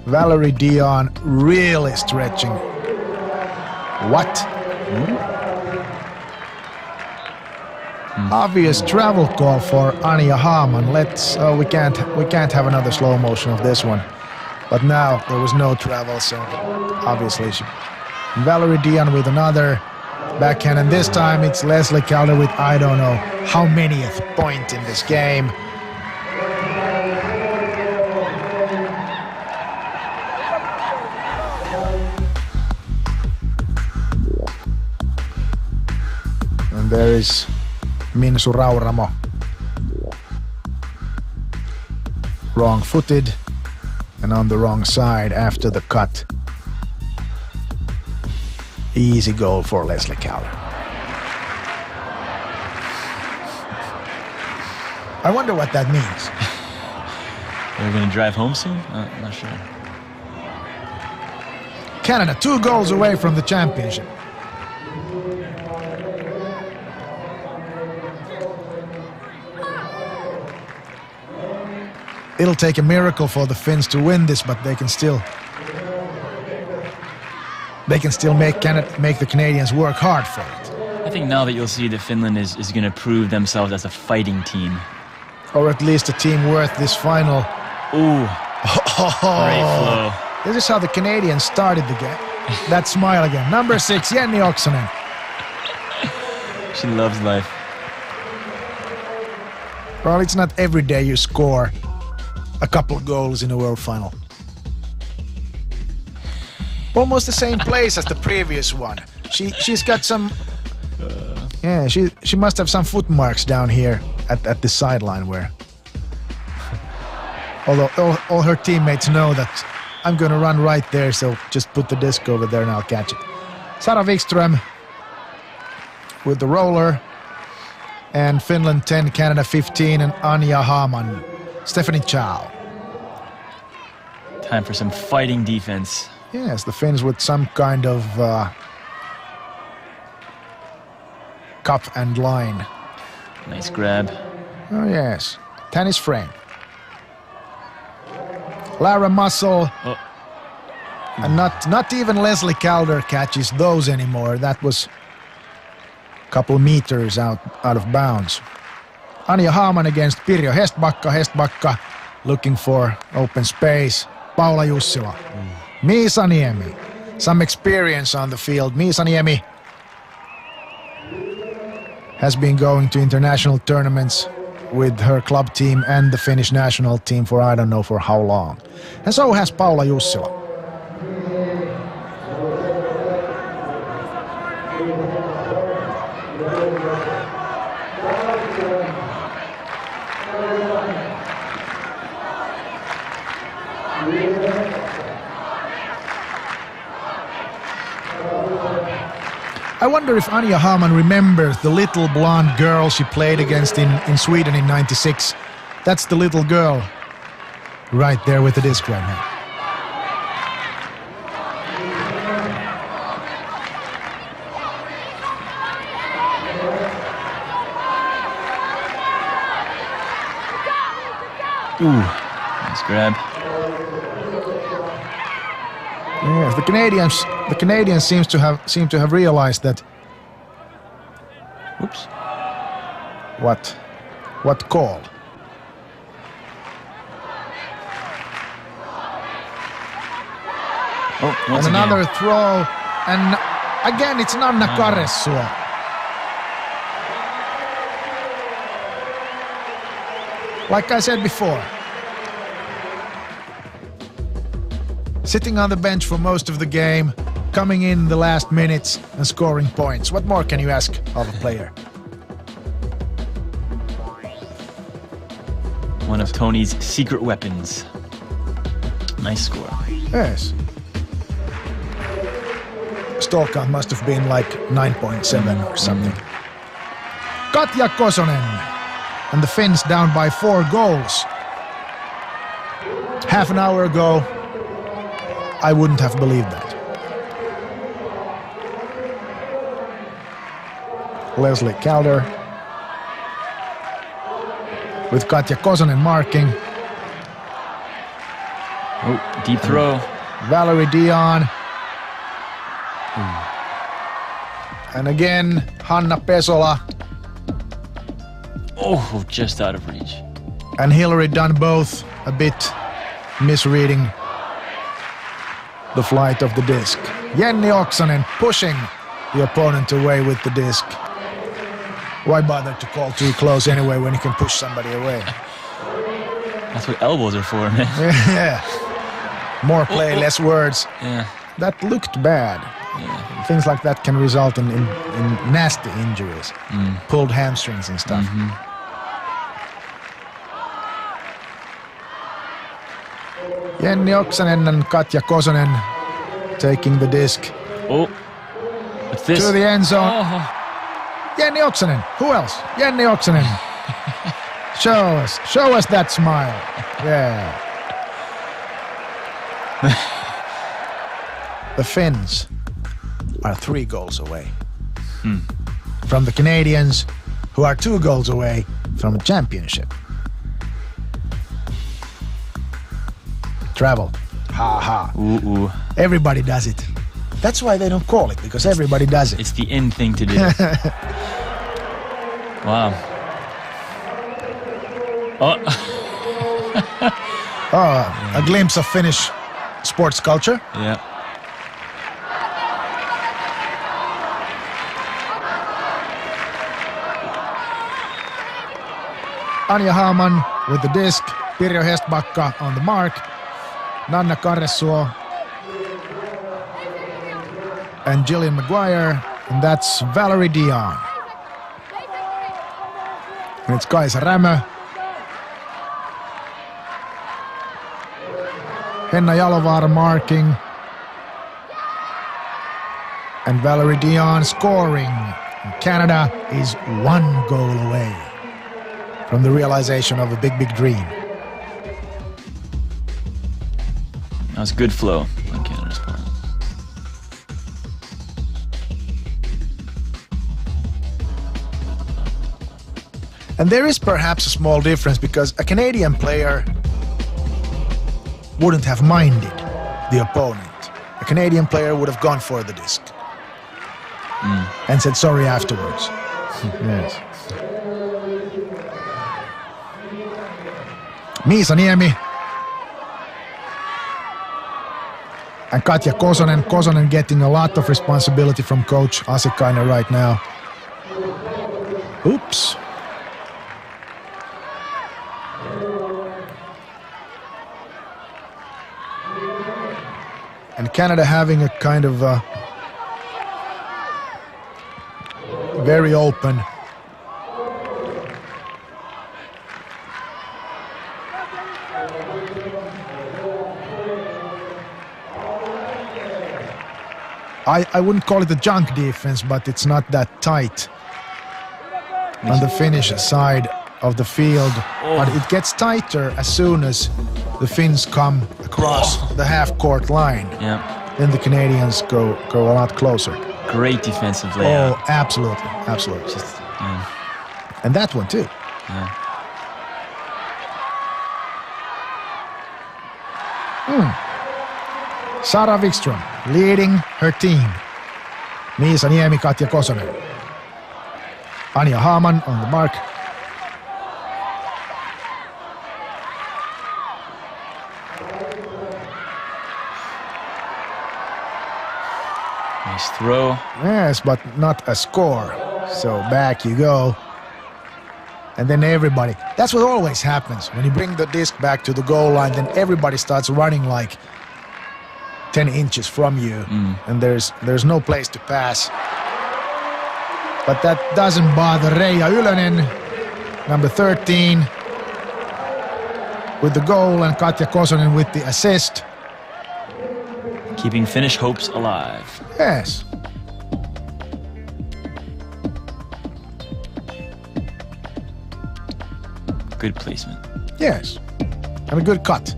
Valerie Dion really stretching. What? Obvious travel call for Anja Hamann. We can't have another slow motion of this one. But now there was no travel, so obviously Valerie Dion with another backhand, and this time it's Leslie Calder with I don't know how manyth point in this game. And there is Minsu Rauramo. Wrong-footed and on the wrong side after the cut. Easy goal for Leslie Calder. I wonder what that means. They're going to drive home soon? I'm not sure. Canada 2 goals away from the championship. It'll take a miracle for the Finns to win this, but they can still make the Canadians work hard for it. I think now that you'll see that Finland is going to prove themselves as a fighting team. Or at least a team worth this final. Ooh. Great flow. This is how the Canadians started the game. That smile again. Number 6, Jenny Oksanen. She loves life. Well, it's not every day you score a couple goals in a World Final. Almost the same place as the previous one. She's got some... Yeah, she must have some footmarks down here at the sideline where... Although all her teammates know that I'm gonna run right there, so just put the disc over there and I'll catch it. Sara Wikström with the roller. And Finland 10, Canada 15, and Anja Hamann. Stephanie Chow. Time for some fighting defense. Yes, the Finns with some kind of cup and line. Nice grab. Oh yes, tennis frame. Lara Muscle. Oh. And not even Leslie Calder catches those anymore. That was a couple meters out of bounds. Anja Haaman against Pirjo Hestbacka. Hestbacka looking for open space. Paula Jussila. Miisa Niemi. Some experience on the field. Miisa Niemi has been going to international tournaments with her club team and the Finnish national team for I don't know for how long. And so has Paula Jussila. I wonder if Anja Haaman remembers the little blonde girl she played against in Sweden in '96. That's the little girl right there with the disc right now. Ooh, nice grab. Yes, the Canadians seem to have realized that. Whoops. What call? Oh, once and again. another throw, and again it's Nanna Karresuo. Like I said before, sitting on the bench for most of the game, coming in the last minutes and scoring points. What more can you ask of a player? One of Tony's secret weapons. Nice score. Yes. Stall count must have been like 9.7 or something. Katja Kosonen. And the Finns down by 4 goals. Half an hour ago, I wouldn't have believed that. Leslie Calder with Katja Kosonen marking. Oh, deep throw. Valerie Dion. And again, Hanna Pesola. Oh, just out of reach. And Hillary done both a bit misreading the flight of the disc. Jenni Oksanen pushing the opponent away with the disc. Why bother to call too close anyway when you can push somebody away? That's what elbows are for, man. Yeah. More play, less words. Yeah. That looked bad. Yeah. Things like that can result in nasty injuries. Pulled hamstrings and stuff. Jenni Oksanen and Katja Kosonen taking the disc Oh, what's this? to the end zone. Oh. Jenni Oksanen. Who else? Jenni Oksanen. Show us that smile. Yeah. The Finns are 3 goals away from the Canadians, who are 2 goals away from a championship. Travel. Ha ha. Ooh. Everybody does it. That's why they don't call it, because everybody does it. It's the in thing to do. Wow. Oh. Oh, a glimpse of Finnish sports culture. Yeah. Anja Haaman with the disc. Pirjo Hestbacka on the mark. Nanna Karresuo. And Gillian Maguire. And that's Valerie Dion. And it's Kaisa Rämö. Henna Jalovaara marking. And Valerie Dion scoring. And Canada is 1 goal away from the realization of a big, big dream. That was good flow on Canada's part. And there is perhaps a small difference because a Canadian player wouldn't have minded the opponent. A Canadian player would have gone for the disc and said sorry afterwards. Yes. Miisa Niemi and Katja Kosonen. Kosonen getting a lot of responsibility from coach Asikainen right now. Oops. And Canada having a kind of very open I wouldn't call it a junk defense, but it's not that tight on the Finnish side of the field. But it gets tighter as soon as the Finns come across the half-court line. Yeah. Then the Canadians go a lot closer. Great defensive layout. Oh, absolutely, absolutely. Just, and that one too. yeah. Sara Wikström leading her team. Miisa Niemi, Katja Kosonen. Anja Haaman on the mark. Nice throw. Yes, but not a score. So back you go. And then everybody. That's what always happens. When you bring the disc back to the goal line, then everybody starts running like 10 inches from you. And there's no place to pass. But that doesn't bother Reija Ylönen, number 13, with the goal, and Katja Kosonen with the assist. Keeping Finnish hopes alive. Yes. Good placement. Yes. And a good cut.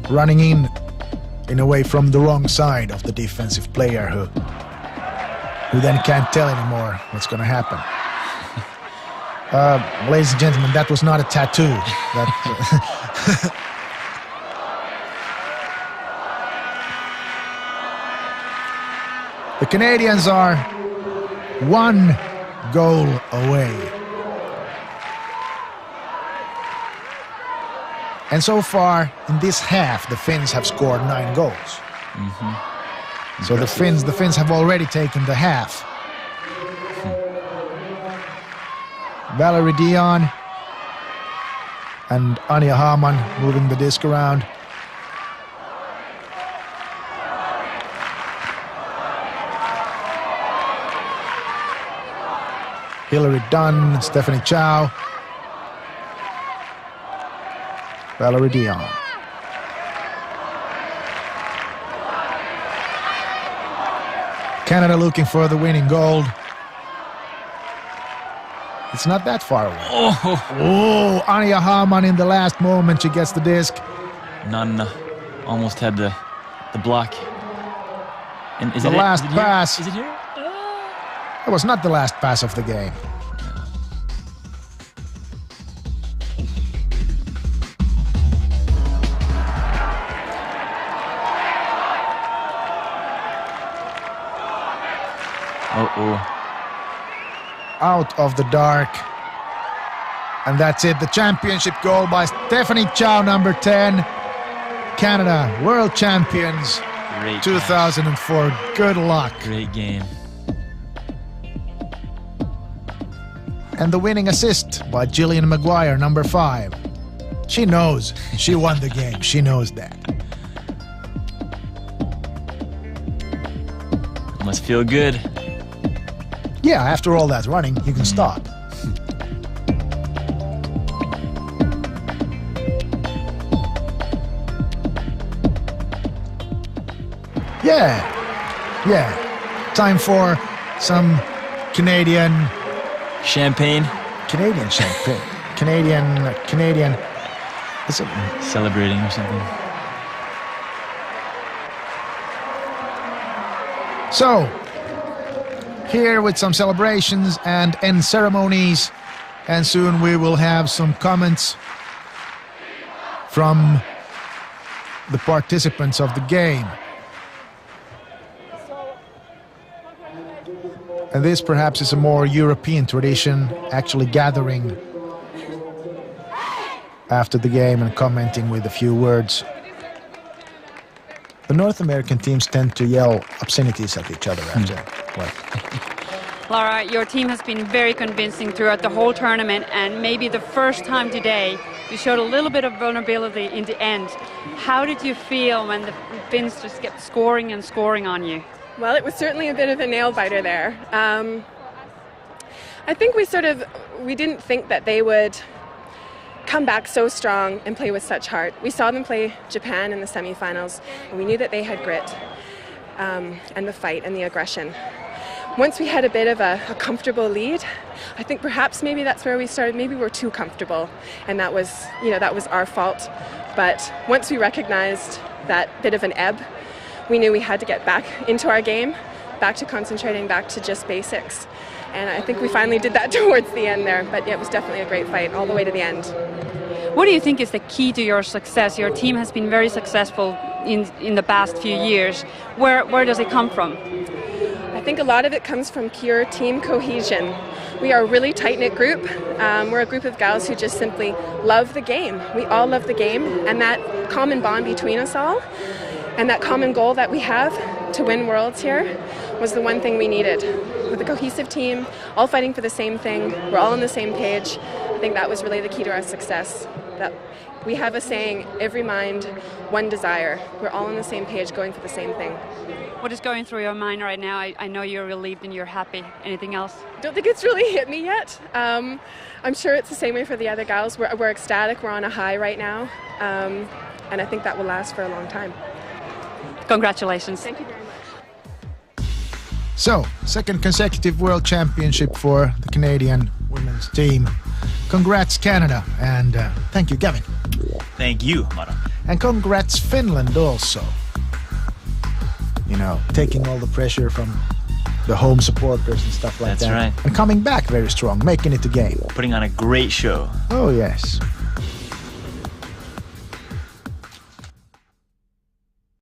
Running in a way from the wrong side of the defensive player who then can't tell anymore what's going to happen. Ladies and gentlemen, that was not a tattoo. The Canadians are 1 goal away. And so far, in this half, the Finns have scored 9 goals. So the Finns have already taken the half. Valerie Dion and Anja Haaman moving the disc around. Hillary Dunn, Stephanie Chow, Valerie Dion. Canada looking for the winning goal. It's not that far away. Oh, Anja Haaman in the last moment, she gets the disc. Nanna almost had the block. And is the last pass. Is it here? That was not the last pass of the game. Out of the dark. And that's it. The championship goal by Stephanie Chow, number 10. Canada, world champions. Great 2004. Catch. Good luck. Great game. And the winning assist by Gillian Maguire, number 5. She knows. She won the game. She knows that. Must feel good. Yeah, after all that running, you can stop. Yeah. Time for some Canadian champagne. Canadian champagne. Canadian. Is it celebrating or something? So, here with some celebrations and end ceremonies. And soon we will have some comments from the participants of the game. And this perhaps is a more European tradition, actually gathering after the game and commenting with a few words. The North American teams tend to yell obscenities at each other after. Lara, your team has been very convincing throughout the whole tournament, and maybe the first time today you showed a little bit of vulnerability in the end. How did you feel when the Finns just kept scoring and scoring on you? Well, it was certainly a bit of a nail-biter there. I think we didn't think that they would come back so strong and play with such heart. We saw them play Japan in the semifinals, and we knew that they had grit and the fight and the aggression. Once we had a bit of a comfortable lead, I think perhaps maybe that's where we started. Maybe we're too comfortable, and that was our fault. But once we recognized that bit of an ebb, we knew we had to get back into our game, back to concentrating, back to just basics. And I think we finally did that towards the end there. But yeah, it was definitely a great fight all the way to the end. What do you think is the key to your success? Your team has been very successful in the past few years. Where does it come from? I think a lot of it comes from pure team cohesion. We are a really tight-knit group. We're a group of gals who just simply love the game. We all love the game, and that common bond between us all and that common goal that we have to win worlds here was the one thing we needed. With a cohesive team, all fighting for the same thing, we're all on the same page. I think that was really the key to our success. That we have a saying, every mind, one desire. We're all on the same page, going for the same thing. What is going through your mind right now? I know you're relieved and you're happy. Anything else? I don't think it's really hit me yet. I'm sure it's the same way for the other gals. We're ecstatic, we're on a high right now. And I think that will last for a long time. Congratulations. Thank you very much. So, second consecutive World Championship for the Canadian women's team. Congrats, Canada, and thank you, Gavin. Thank you, Mara. And congrats, Finland, also. You know, taking all the pressure from the home supporters and stuff like that. That's right. And coming back very strong, making it a game. Putting on a great show. Oh, yes.